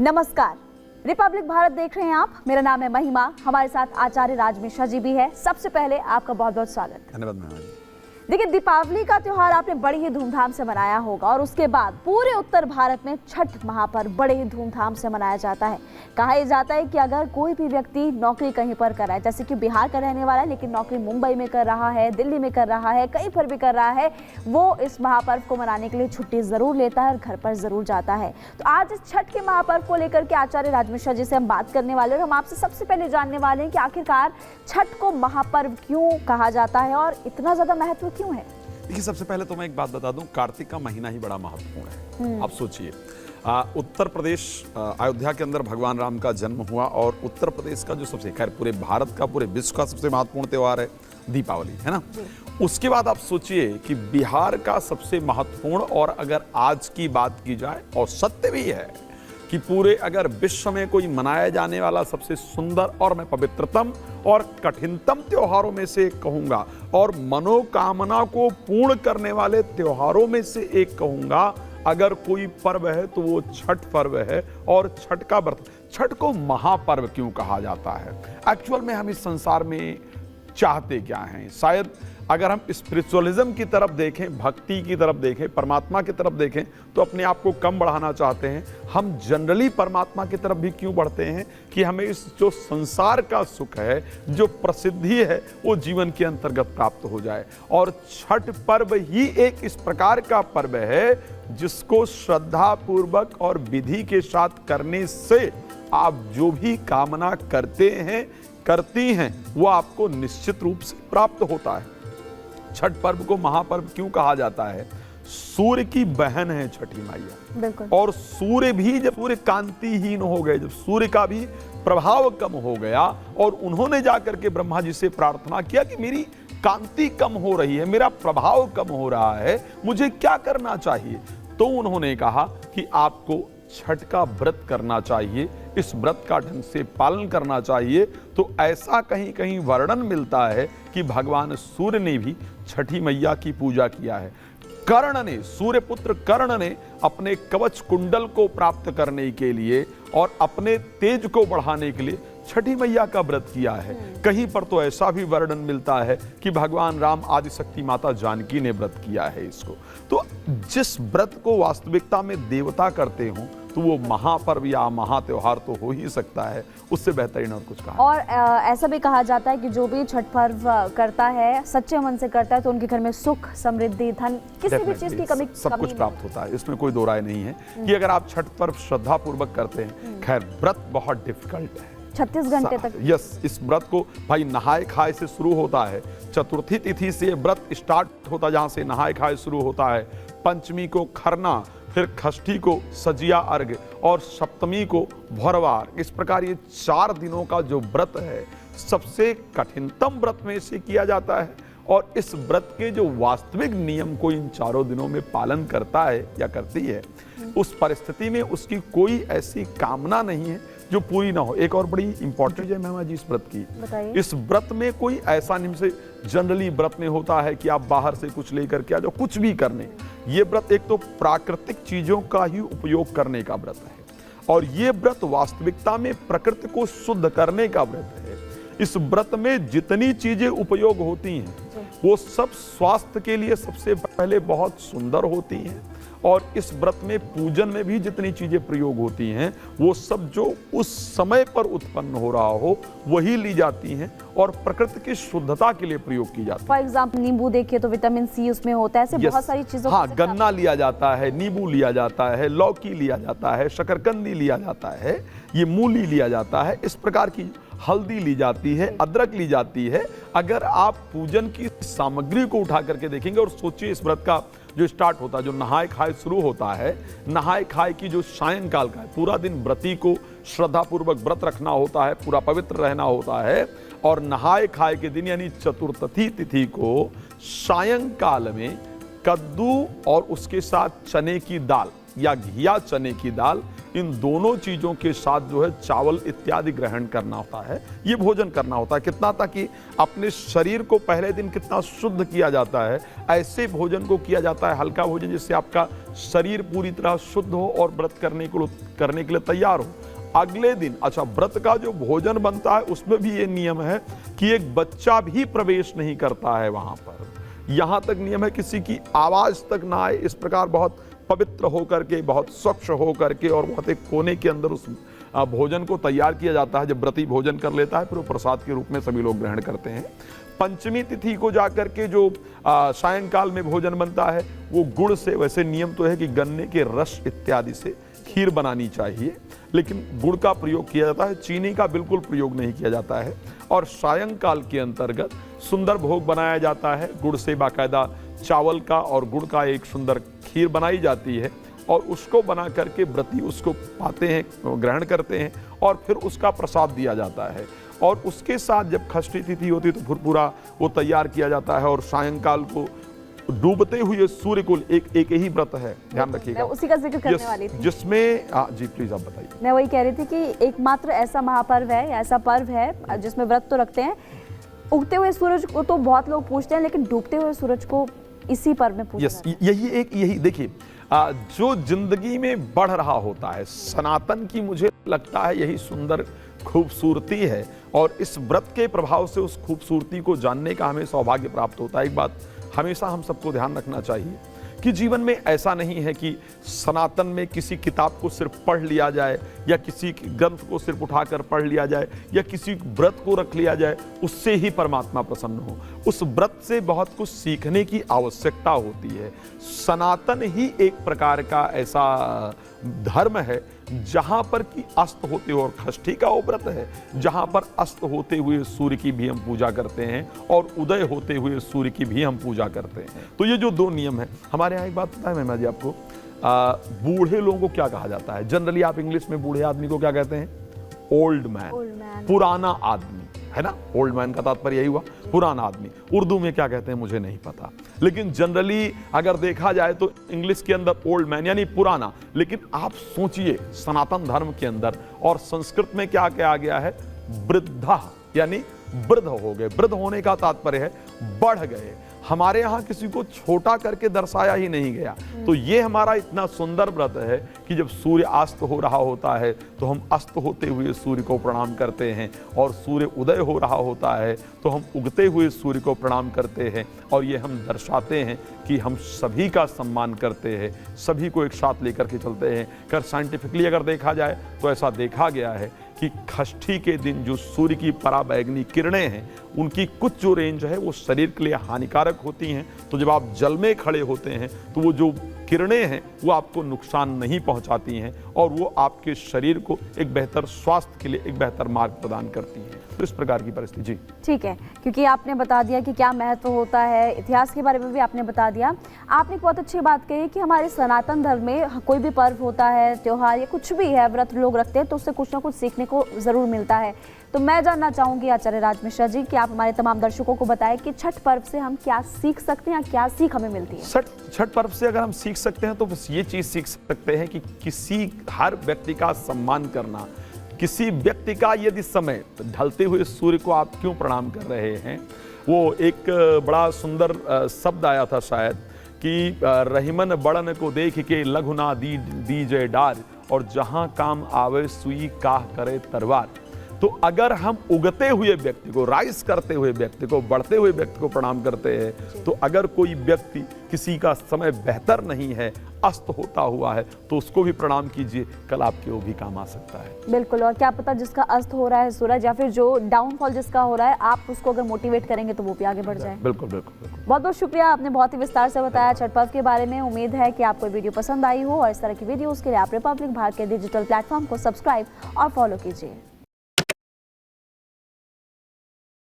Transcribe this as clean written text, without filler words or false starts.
नमस्कार, रिपब्लिक भारत देख रहे हैं आप। मेरा नाम है महिमा, हमारे साथ आचार्य राज मिश्रा जी भी है। सबसे पहले आपका बहुत बहुत स्वागत। धन्यवाद महिमा जी। देखिए, दीपावली का त्योहार आपने बड़ी ही धूमधाम से मनाया होगा और उसके बाद पूरे उत्तर भारत में छठ महापर्व बड़े ही धूमधाम से मनाया जाता है। कहा यह जाता है कि अगर कोई भी व्यक्ति नौकरी कहीं पर कर रहा है, जैसे कि बिहार का रहने वाला है लेकिन नौकरी मुंबई में कर रहा है, दिल्ली में कर रहा है, कहीं पर भी कर रहा है, वो इस महापर्व को मनाने के लिए छुट्टी जरूर लेता है और घर पर जरूर जाता है। तो आज इस छठ के महापर्व को लेकर के आचार्य राज मिश्रा जी से हम बात करने वाले हैं और हम आपसे सबसे पहले जानने वाले हैं कि आखिरकार छठ को महापर्व क्यों कहा जाता है और इतना ज्यादा महत्व क्यों है। देखिए, सबसे पहले तो मैं एक बात बता दूं, कार्तिक का महीना ही बड़ा महत्वपूर्ण है। आप सोचिए, उत्तर प्रदेश अयोध्या के अंदर भगवान राम का जन्म हुआ और उत्तर प्रदेश का जो सबसे, खैर पूरे भारत का, पूरे विश्व का सबसे महत्वपूर्ण त्योहार है दीपावली, है ना। उसके बाद आप सोचिए कि बिहार का सबसे महत्वपूर्ण, और अगर आज की बात की जाए और सत्य भी है कि पूरे अगर विश्व में कोई मनाया जाने वाला सबसे सुंदर और मैं पवित्रतम और कठिनतम त्योहारों में से एक कहूंगा और मनोकामना को पूर्ण करने वाले त्योहारों में से एक कहूंगा, अगर कोई पर्व है तो वो छठ पर्व है। और छठ का व्रत, छठ को महापर्व क्यों कहा जाता है? एक्चुअल में हम इस संसार में चाहते क्या हैं? शायद अगर हम स्पिरिचुअलिज्म की तरफ देखें, भक्ति की तरफ देखें, परमात्मा की तरफ देखें, तो अपने आप को कम बढ़ाना चाहते हैं। हम जनरली परमात्मा की तरफ भी क्यों बढ़ते हैं कि हमें इस जो संसार का सुख है, जो प्रसिद्धि है, वो जीवन के अंतर्गत प्राप्त हो जाए। और छठ पर्व ही एक इस प्रकार का पर्व है जिसको श्रद्धा पूर्वक और विधि के साथ करने से आप जो भी कामना करते हैं, करती हैं, वो आपको निश्चित रूप से प्राप्त होता है। छठ पर्व को महापर्व क्यों कहा जाता है? सूर्य की बहन है छठी मैया, बिल्कुल। और सूर्य भी जब सूर्य कांतिहीन हो गए, जब सूर्य का भी प्रभाव कम हो गया और उन्होंने जाकर के ब्रह्मा जी से प्रार्थना किया कि मेरी कांति कम हो रही है, मेरा प्रभाव कम हो रहा है, मुझे क्या करना चाहिए? तो उन्होंने कहा कि आपको छठ का व्रत करना चाहिए, इस व्रत का ढंग से पालन करना चाहिए। तो ऐसा कहीं कहीं वर्णन मिलता है कि भगवान सूर्य ने भी छठी मैया की पूजा किया है। कर्ण ने, सूर्यपुत्र कर्ण ने अपने कवच कुंडल को प्राप्त करने के लिए और अपने तेज को बढ़ाने के लिए छठी मैया का व्रत किया है। कहीं पर तो ऐसा भी वर्णन मिलता है कि भगवान राम आदिशक्ति माता जानकी ने व्रत किया है इसको। तो जिस व्रत को वास्तविकता में देवता करते हो तो वो महापर्व या महात्योहार तो हो ही सकता है, उससे बेहतरीन और कुछ कहा। और ऐसा भी कहा जाता है कि जो भी छठ पर्व करता है, सच्चे मन से करता है, तो उनके घर में सुख, समृद्धि, धन, किसी भी चीज की कमी सब कुछ प्राप्त होता है। इसमें कोई दो राय नहीं है कि अगर आप छठ पर्व श्रद्धा पूर्वक करते हैं। खैर, व्रत बहुत डिफिकल्ट है, 36 घंटे तक। यस, इस व्रत को भाई नहाए खाए से शुरू होता है। चतुर्थी तिथि से व्रत स्टार्ट होता, जहां से नहाए खाए शुरू होता है। पंचमी को खरना, फिर षष्ठी को सजिया अर्घ और सप्तमी को भोरवार। इस प्रकार ये 4 दिनों का जो व्रत है, सबसे कठिनतम व्रत में से किया जाता है। और इस व्रत के जो वास्तविक नियम को इन 4 दिनों में पालन करता है या करती है, उस परिस्थिति में उसकी कोई ऐसी कामना नहीं है जो पूरी ना हो। एक और बड़ी इंपॉर्टेंट है महिमा जी इस व्रत की, इस व्रत में कोई ऐसा नियम से जनरली व्रत में होता है कि आप बाहर से कुछ लेकर के आ जाओ, कुछ भी करने। ये व्रत एक तो प्राकृतिक चीजों का ही उपयोग करने का व्रत है और ये व्रत वास्तविकता में प्रकृति को शुद्ध करने का व्रत है। इस व्रत में जितनी चीजें उपयोग होती हैं वो सब स्वास्थ्य के लिए सबसे पहले बहुत सुंदर होती हैं। और इस व्रत में पूजन में भी जितनी चीजें प्रयोग होती हैं वो सब जो उस समय पर उत्पन्न हो रहा हो वही ली जाती हैं और प्रकृति की शुद्धता के लिए प्रयोग की जाती है। फॉर एग्जाम्पल नींबू देखिए तो विटामिन सी उसमें होता है, ऐसे बहुत सारी चीजों। हाँ, गन्ना लिया जाता है, नींबू लिया जाता है, लौकी लिया जाता है, शकरकंदी लिया जाता है, ये मूली लिया जाता है, इस प्रकार की हल्दी ली जाती है, अदरक ली जाती है। अगर आप पूजन की सामग्री को उठा करके देखेंगे और सोचिए, इस व्रत का जो स्टार्ट होता है, जो नहाए खाए शुरू होता है, नहाए खाए की जो सायंकाल का है, पूरा दिन व्रती को श्रद्धा पूर्वक व्रत रखना होता है, पूरा पवित्र रहना होता है। और नहाए खाए के दिन यानी चतुर्थी तिथि को सायंकाल में कद्दू और उसके साथ चने की दाल या घिया चने की दाल, इन दोनों चीजों के साथ जो है चावल इत्यादि ग्रहण करना होता है, ये भोजन करना होता है। कितना ताकि अपने शरीर को पहले दिन कितना शुद्ध किया जाता है, ऐसे भोजन को किया जाता है, हल्का भोजन, जिससे आपका शरीर पूरी तरह शुद्ध हो और व्रत करने के लिए तैयार हो। अगले दिन अच्छा, व्रत का जो भोजन बनता है उसमें भी ये नियम है कि एक बच्चा भी प्रवेश नहीं करता है वहां पर। यहां तक नियम है किसी की आवाज तक ना आए। इस प्रकार बहुत पवित्र होकर के, बहुत स्वच्छ होकर के और बहुत एक कोने के अंदर उस भोजन को तैयार किया जाता है। जब व्रती भोजन कर लेता है फिर वो प्रसाद के रूप में सभी लोग ग्रहण करते हैं। पंचमी तिथि को जाकर के जो सायंकाल में भोजन बनता है वो गुड़ से, वैसे नियम तो है कि गन्ने के रस इत्यादि से खीर बनानी चाहिए, लेकिन गुड़ का प्रयोग किया जाता है, चीनी का बिल्कुल प्रयोग नहीं किया जाता है। और सायंकाल के अंतर्गत सुंदर भोग बनाया जाता है। गुड़ से बाकायदा चावल का और गुड़ का एक सुंदर खीर बनाई जाती है और उसको बना करके व्रती उसको पाते हैं, ग्रहण करते हैं और फिर उसका प्रसाद दिया जाता है। और उसके साथ जब षष्ठी तिथि होती है तो फिर पूरा वो तैयार किया जाता है और सायंकाल को डूबते हुए सूर्य को एक ही व्रत है, ध्यान रखिएगा, उसी का जिक्र करने वाली थी, जिसमें जी प्लीज आप बताइए। मैं वही कह रही थी कि एकमात्र ऐसा महापर्व है, ऐसा पर्व है जिसमें व्रत तो रखते हैं। उगते हुए सूरज को तो बहुत लोग पूछते हैं, लेकिन डूबते हुए सूरज को इसी पर्व में पूछा जाता है। यही देखिए, जो जिंदगी में बढ़ रहा होता है, सनातन की मुझे लगता है यही सुंदर खूबसूरती है और इस व्रत के प्रभाव से उस खूबसूरती को जानने का हमें सौभाग्य प्राप्त होता है। एक बात हमेशा हम सबको ध्यान रखना चाहिए कि जीवन में ऐसा नहीं है कि सनातन में किसी किताब को सिर्फ पढ़ लिया जाए या किसी ग्रंथ को सिर्फ उठाकर पढ़ लिया जाए या किसी व्रत को रख लिया जाए, उससे ही परमात्मा प्रसन्न हो। उस व्रत से बहुत कुछ सीखने की आवश्यकता होती है। सनातन ही एक प्रकार का ऐसा धर्म है जहां पर कि अस्त होते हुए, और षष्ठी का वो व्रत है जहां पर अस्त होते हुए सूर्य की भी हम पूजा करते हैं और उदय होते हुए सूर्य की भी हम पूजा करते हैं। तो ये जो दो नियम है हमारे यहाँ, एक बात पता है महिमा जी आपको, बूढ़े लोगों को क्या कहा जाता है? जनरली आप इंग्लिश में बूढ़े आदमी को क्या कहते हैं? ओल्ड मैन, पुराना आदमी, है ना। ओल्ड मैन का तात्पर्य यही हुआ, पुराना आदमी। उर्दू में क्या कहते हैं मुझे नहीं पता, लेकिन जनरली अगर देखा जाए तो इंग्लिश के अंदर ओल्ड मैन यानी पुराना। लेकिन आप सोचिए सनातन धर्म के अंदर और संस्कृत में क्या कहा गया है? वृद्धा, यानी वृद्ध हो गए। वृद्ध होने का तात्पर्य है बढ़ गए। हमारे यहाँ किसी को छोटा करके दर्शाया ही नहीं गया। तो ये हमारा इतना सुंदर व्रत है कि जब सूर्य अस्त हो रहा होता है तो हम अस्त होते हुए सूर्य को प्रणाम करते हैं और सूर्य उदय हो रहा होता है तो हम उगते हुए सूर्य को प्रणाम करते हैं। और ये हम दर्शाते हैं कि हम सभी का सम्मान करते हैं, सभी को एक साथ लेकर के चलते हैं। अगर साइंटिफिकली अगर देखा जाए तो ऐसा देखा गया है कि षष्ठी के दिन जो सूर्य की पराबैंगनी किरणें हैं उनकी कुछ जो रेंज है वो शरीर के लिए हानिकारक होती हैं। तो जब आप जल में खड़े होते हैं तो वो जो किरणें हैं वो आपको नुकसान नहीं पहुंचाती हैं और वो आपके शरीर को एक बेहतर स्वास्थ्य के लिए एक बेहतर मार्ग प्रदान करती हैं। तो इस प्रकार की परिस्थिति। जी ठीक है, क्योंकि आपने बता दिया कि क्या महत्व होता है, इतिहास के बारे में भी आपने बता दिया। आपने एक बहुत अच्छी बात कही कि हमारे सनातन धर्म में कोई भी पर्व होता है, त्योहार या कुछ भी है, व्रत लोग रखते हैं तो उससे कुछ ना कुछ सीखने को जरूर मिलता है। तो मैं जानना चाहूंगी आचार्य राज मिश्रा जी कि आप हमारे तमाम दर्शकों को बताएं कि छठ पर्व से हम क्या सीख सकते हैं, क्या सीख हमें मिलती है? छठ पर्व से अगर हम सीख सकते हैं तो बस ये चीज सीख सकते हैं कि किसी हर व्यक्ति का सम्मान करना, किसी व्यक्ति का यदि समय ढलते हुए सूर्य को आप क्यों प्रणाम कर रहे हैं। वो एक बड़ा सुंदर शब्द आया था शायद कि रहीमन बड़न को देख के लघुना दीजे डार और जहां काम आवे सुई काह करे तरवार। तो अगर हम उगते हुए व्यक्ति को, राइज करते हुए व्यक्ति को, बढ़ते हुए व्यक्ति को प्रणाम करते हैं तो अगर कोई व्यक्ति किसी का समय बेहतर नहीं है, अस्त होता हुआ है, तो उसको भी प्रणाम कीजिए, कल आपके वो भी काम आ सकता है। बिल्कुल, और क्या पता जिसका अस्त हो रहा है सूरज या फिर जो डाउनफॉल जिसका हो रहा है, आप उसको अगर मोटिवेट करेंगे तो वो भी आगे बढ़ जाए। बिल्कुल बिल्कुल बिल्कुल। बहुत बहुत शुक्रिया, आपने बहुत ही विस्तार से बताया छठ पर्व के बारे में। उम्मीद है कि आपको वीडियो पसंद आई हो और इस तरह की वीडियोस के लिए आप रिपब्लिक भारत के डिजिटल प्लेटफॉर्म को सब्सक्राइब और फॉलो कीजिए।